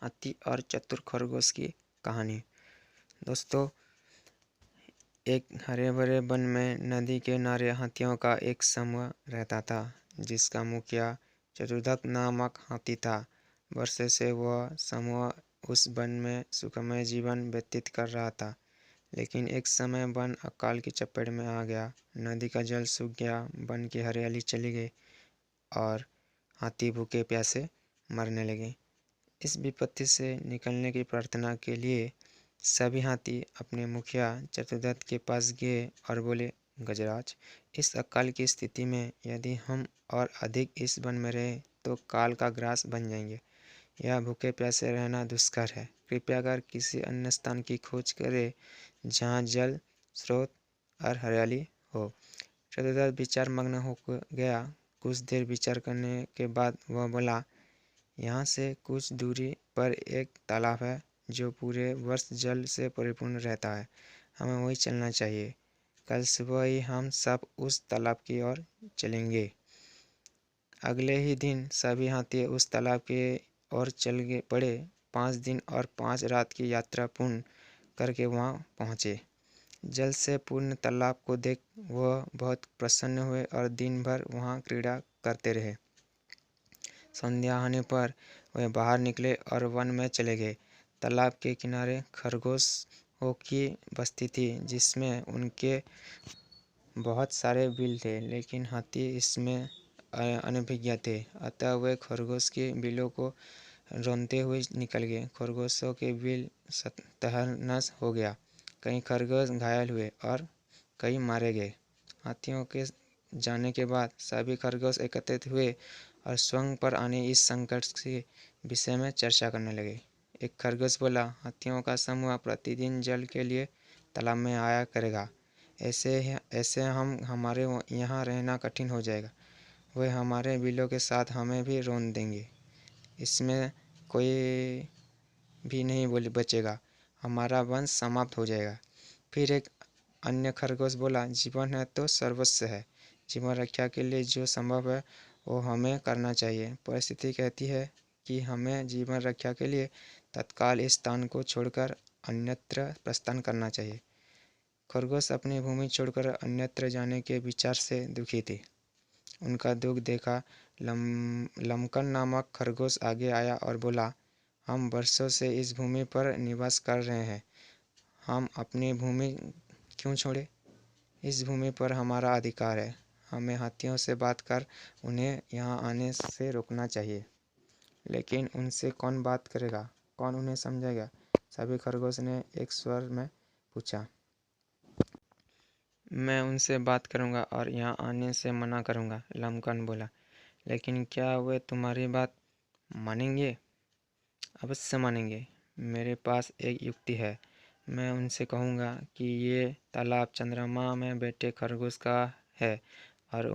हाथी और चतुर खरगोश की कहानी। दोस्तों, एक हरे भरे वन में नदी के किनारे हाथियों का एक समूह रहता था, जिसका मुखिया चतुर्दत्त नामक हाथी था। वर्षों से वह समूह उस वन में सुखमय जीवन व्यतीत कर रहा था। लेकिन एक समय वन अकाल की चपेट में आ गया। नदी का जल सूख गया, वन की हरियाली चली गई और हाथी भूखे प्यासे मरने लगे। इस विपत्ति से निकलने की प्रार्थना के लिए सभी हाथी अपने मुखिया चतुर्दत्त के पास गए और बोले, गजराज, इस अकाल की स्थिति में यदि हम और अधिक इस वन में रहे तो काल का ग्रास बन जाएंगे। यह भूखे प्यासे रहना दुष्कर है। कृपया कर किसी अन्य स्थान की खोज करें जहाँ जल स्रोत और हरियाली हो। चतुर्दत्त विचार मग्न हो गया। कुछ देर विचार करने के बाद वह बोला, यहाँ से कुछ दूरी पर एक तालाब है जो पूरे वर्ष जल से परिपूर्ण रहता है। हमें वहीं चलना चाहिए। कल सुबह ही हम सब उस तालाब की ओर चलेंगे। अगले ही दिन सभी हाथी उस तालाब के ओर चल पड़े। 5 दिन और 5 रात की यात्रा पूर्ण करके वहाँ पहुँचे। जल से पूर्ण तालाब को देख वह बहुत प्रसन्न हुए और दिन भर वहाँ क्रीड़ा करते रहे। संध्या होने पर वे बाहर निकले और वन में चले गए। तालाब के किनारे खरगोशों की बस्ती थी, जिसमें उनके बहुत सारे बिल थे, लेकिन हाथी इसमें अनभिज्ञ थे। अतः वे खरगोश के बिलों को रोनते हुए निकल गए। खरगोशों के बिल तहस हो गया। कई खरगोश घायल हुए और कई मारे गए। हाथियों के जाने के बाद सभी खरगोश एकत्रित हुए और स्वयं पर आने इस संकट के विषय में चर्चा करने लगे। एक खरगोश बोला, हाथियों का समूह प्रतिदिन जल के लिए तालाब में आया करेगा। ऐसे हमारे यहाँ रहना कठिन हो जाएगा। वे हमारे बिलों के साथ हमें भी रौंद देंगे। इसमें कोई भी नहीं बचेगा। हमारा वंश समाप्त हो जाएगा। फिर एक अन्य खरगोश बोला, जीवन है तो सर्वस्व है। जीवन रक्षा के लिए जो संभव है वो हमें करना चाहिए। परिस्थिति कहती है कि हमें जीवन रक्षा के लिए तत्काल इस स्थान को छोड़कर अन्यत्र प्रस्थान करना चाहिए। खरगोश अपनी भूमि छोड़कर अन्यत्र जाने के विचार से दुखी थे। उनका दुख देखा लमकन नामक खरगोश आगे आया और बोला, हम वर्षों से इस भूमि पर निवास कर रहे हैं। हम अपनी भूमि क्यों छोड़े? इस भूमि पर हमारा अधिकार है। हमें हाथियों से बात कर उन्हें यहाँ आने से रोकना चाहिए। लेकिन उनसे कौन बात करेगा? कौन उन्हें समझाएगा? सभी खरगोश ने एक स्वर में पूछा। मैं उनसे बात करूँगा और यहाँ आने से मना करूँगा, लमकन बोला। लेकिन क्या वे तुम्हारी बात मानेंगे? अवश्य मानेंगे। मेरे पास एक युक्ति है। मैं उनसे कहूँगा कि ये तालाब चंद्रमा में बैठे खरगोश का है और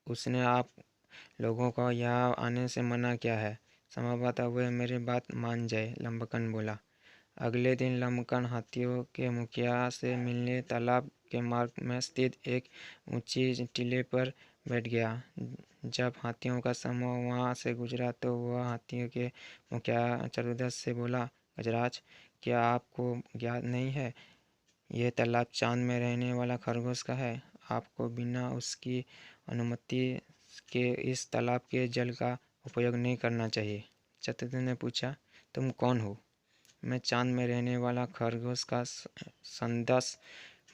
उसने आप लोगों को यहाँ आने से मना किया है। संभवतः वे मेरी बात मान जाए, लमकन बोला। अगले दिन लमकन हाथियों के मुखिया से मिलने तालाब के मार्ग में स्थित एक ऊंची टीले पर बैठ गया। जब हाथियों का समूह वहां से गुजरा तो वह हाथियों के मुखिया चतुर्दत्त से बोला, गजराज, क्या आपको ज्ञात नहीं है यह तालाब चांद में रहने वाला खरगोश का है। आपको बिना उसकी अनुमति के इस तालाब के जल का उपयोग नहीं करना चाहिए। चतुर्दत्त ने पूछा, तुम कौन हो? मैं चांद में रहने वाला खरगोश का संदेश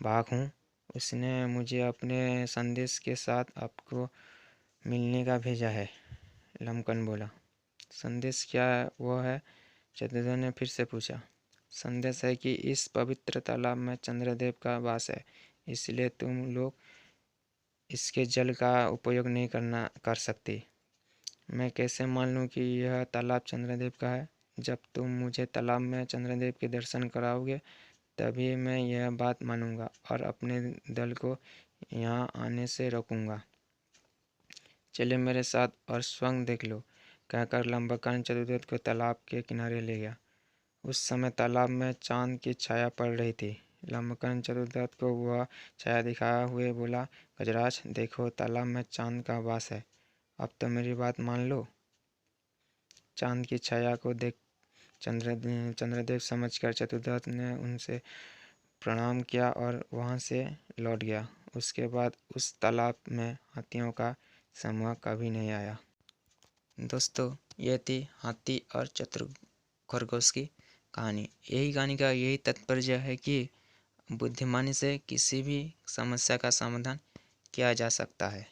भाग हूँ। उसने मुझे अपने संदेश के साथ आपको मिलने का भेजा है, लमकन बोला। संदेश क्या वो है? चतुर्दत्त ने फिर से पूछा। संदेश है कि इस पवित्र तालाब में चंद्रदेव का वास है, इसलिए तुम लोग इसके जल का उपयोग नहीं कर सकते। मैं कैसे मान लूँ कि यह तालाब चंद्रदेव का है? जब तुम मुझे तालाब में चंद्रदेव के दर्शन कराओगे तभी मैं यह बात मानूंगा और अपने दल को यहाँ आने से रोकूंगा। चले मेरे साथ और स्वयं देख लो, कहकर लंबकन चतुर्दत्त को तालाब के किनारे ले गया। उस समय तालाब में चांद की छाया पड़ रही थी। लंबकन चतुर्दत्त को वह छाया दिखाया हुए बोला, गजराज, देखो तालाब में चांद का वास है। अब तो मेरी बात मान लो। चांद की छाया को देख चंद्रदेव समझकर चतुर्दत्त ने उनसे प्रणाम किया और वहां से लौट गया। उसके बाद उस तालाब में हाथियों का समूह कभी नहीं आया। दोस्तों, ये थी हाथी और चतुर खरगोश की कहानी। यही कहानी का यही तात्पर्य है कि बुद्धिमानी से किसी भी समस्या का समाधान किया जा सकता है।